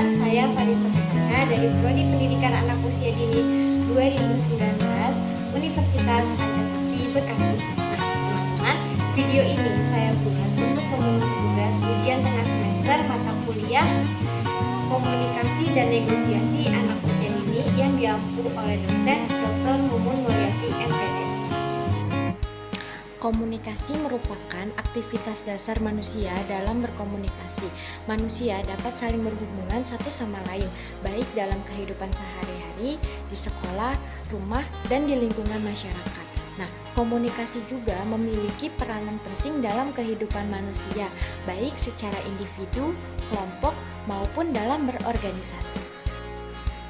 teman-teman, saya Farisa Fitrina dari Prodi Pendidikan Anak Usia Dini 2019 Universitas Pancasila Bekasi. Nah, teman-teman, video ini saya buat untuk memenuhi tugas ujian tengah semester mata kuliah Komunikasi dan Negosiasi Anak Usia Dini yang diampu oleh dosen Dr. Mumun Mulyati MPD. Komunikasi merupakan aktivitas dasar manusia dalam berkomunikasi. Manusia dapat saling berhubungan satu sama lain, baik dalam kehidupan sehari-hari, di sekolah, rumah, dan di lingkungan masyarakat. Nah, komunikasi juga memiliki peranan penting dalam kehidupan manusia, baik secara individu, kelompok, maupun dalam berorganisasi.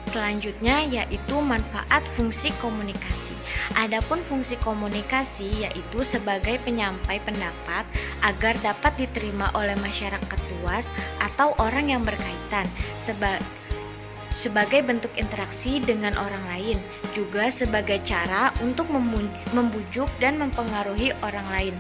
Selanjutnya yaitu manfaat fungsi komunikasi. Adapun fungsi komunikasi yaitu sebagai penyampai pendapat agar dapat diterima oleh masyarakat luas atau orang yang berkaitan, sebagai bentuk interaksi dengan orang lain, juga sebagai cara untuk membujuk dan mempengaruhi orang lain.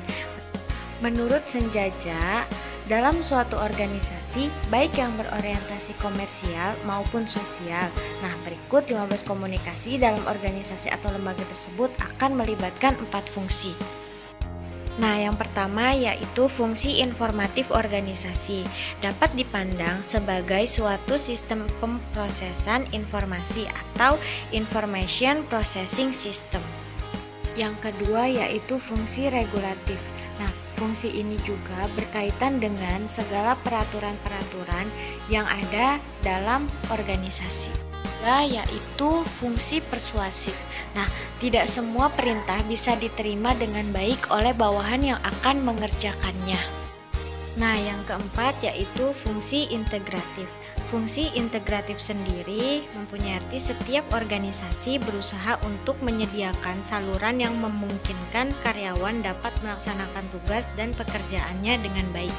Menurut Senjaja, dalam suatu organisasi, baik yang berorientasi komersial maupun sosial. Nah, berikut 15 komunikasi dalam organisasi atau lembaga tersebut akan melibatkan 4 fungsi. Nah, yang pertama yaitu fungsi informatif organisasi. Dapat dipandang sebagai suatu sistem pemrosesan informasi atau information processing system. Yang kedua yaitu fungsi regulatif. Nah, fungsi ini juga berkaitan dengan segala peraturan-peraturan yang ada dalam organisasi. Yaitu fungsi persuasif. Nah, tidak semua perintah bisa diterima dengan baik oleh bawahan yang akan mengerjakannya. Nah, yang keempat yaitu fungsi integratif. Fungsi integratif sendiri mempunyai arti setiap organisasi berusaha untuk menyediakan saluran yang memungkinkan karyawan dapat melaksanakan tugas dan pekerjaannya dengan baik.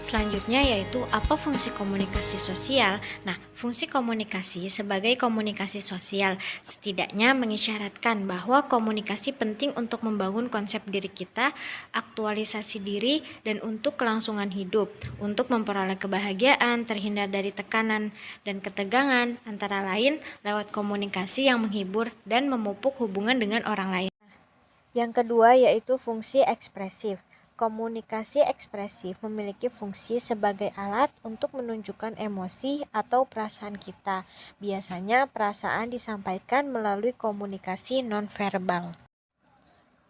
Selanjutnya yaitu apa fungsi komunikasi sosial. Nah, fungsi komunikasi sebagai komunikasi sosial setidaknya mengisyaratkan bahwa komunikasi penting untuk membangun konsep diri kita, aktualisasi diri, dan untuk kelangsungan hidup, untuk memperoleh kebahagiaan, terhindar dari tekanan dan ketegangan, antara lain lewat komunikasi yang menghibur dan memupuk hubungan dengan orang lain. Yang kedua yaitu fungsi ekspresif. Komunikasi ekspresif memiliki fungsi sebagai alat untuk menunjukkan emosi atau perasaan kita. Biasanya perasaan disampaikan melalui komunikasi nonverbal.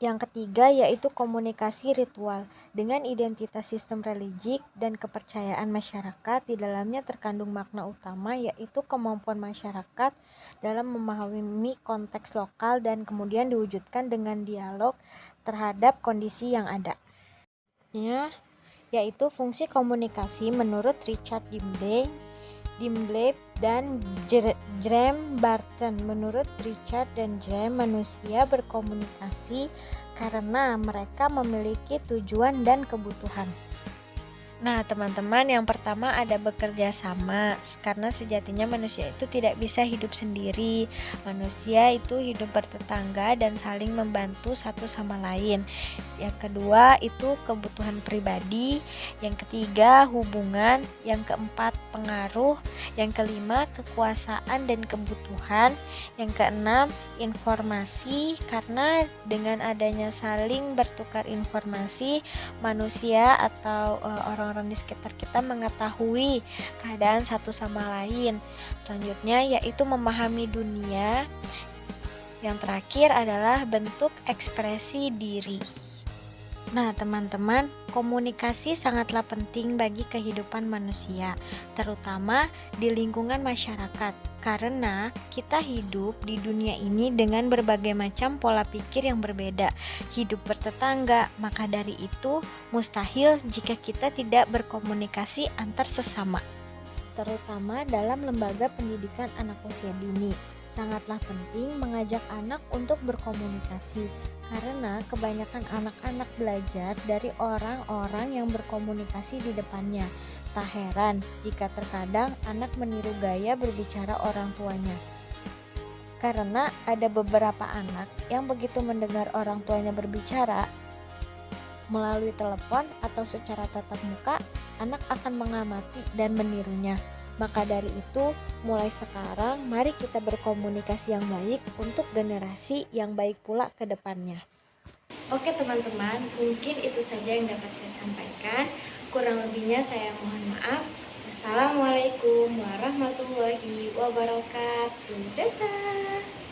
Yang ketiga yaitu komunikasi ritual. Dengan identitas sistem religi dan kepercayaan masyarakat, di dalamnya terkandung makna utama yaitu kemampuan masyarakat dalam memahami konteks lokal dan kemudian diwujudkan dengan dialog terhadap kondisi yang ada. Yaitu fungsi komunikasi menurut Richard Dimbley dan Graham Barton. Menurut Richard dan Graham, manusia berkomunikasi karena mereka memiliki tujuan dan kebutuhan. Nah, teman-teman, yang pertama ada bekerja sama, karena sejatinya manusia itu tidak bisa hidup sendiri. Manusia itu hidup bertetangga dan saling membantu satu sama lain. Yang kedua itu kebutuhan pribadi. Yang ketiga hubungan. Yang keempat pengaruh. Yang kelima kekuasaan dan kebutuhan. Yang keenam informasi, karena dengan adanya saling bertukar informasi, manusia atau orang-orang di sekitar kita mengetahui keadaan satu sama lain. Selanjutnya yaitu memahami dunia. Yang terakhir adalah bentuk ekspresi diri. Nah, teman-teman, komunikasi sangatlah penting bagi kehidupan manusia, terutama di lingkungan masyarakat, karena kita hidup di dunia ini dengan berbagai macam pola pikir yang berbeda, hidup bertetangga, maka dari itu mustahil jika kita tidak berkomunikasi antar sesama, terutama dalam lembaga pendidikan anak usia dini. Sangatlah penting mengajak anak untuk berkomunikasi, karena kebanyakan anak-anak belajar dari orang-orang yang berkomunikasi di depannya. Tak heran jika terkadang anak meniru gaya berbicara orang tuanya. Karena ada beberapa anak yang begitu mendengar orang tuanya berbicara melalui telepon atau secara tatap muka, anak akan mengamati dan menirunya. Maka dari itu, mulai sekarang mari kita berkomunikasi yang baik untuk generasi yang baik pula ke depannya. Oke teman-teman, mungkin itu saja yang dapat saya sampaikan. Kurang lebihnya saya mohon maaf. Wassalamualaikum warahmatullahi wabarakatuh. Dadah.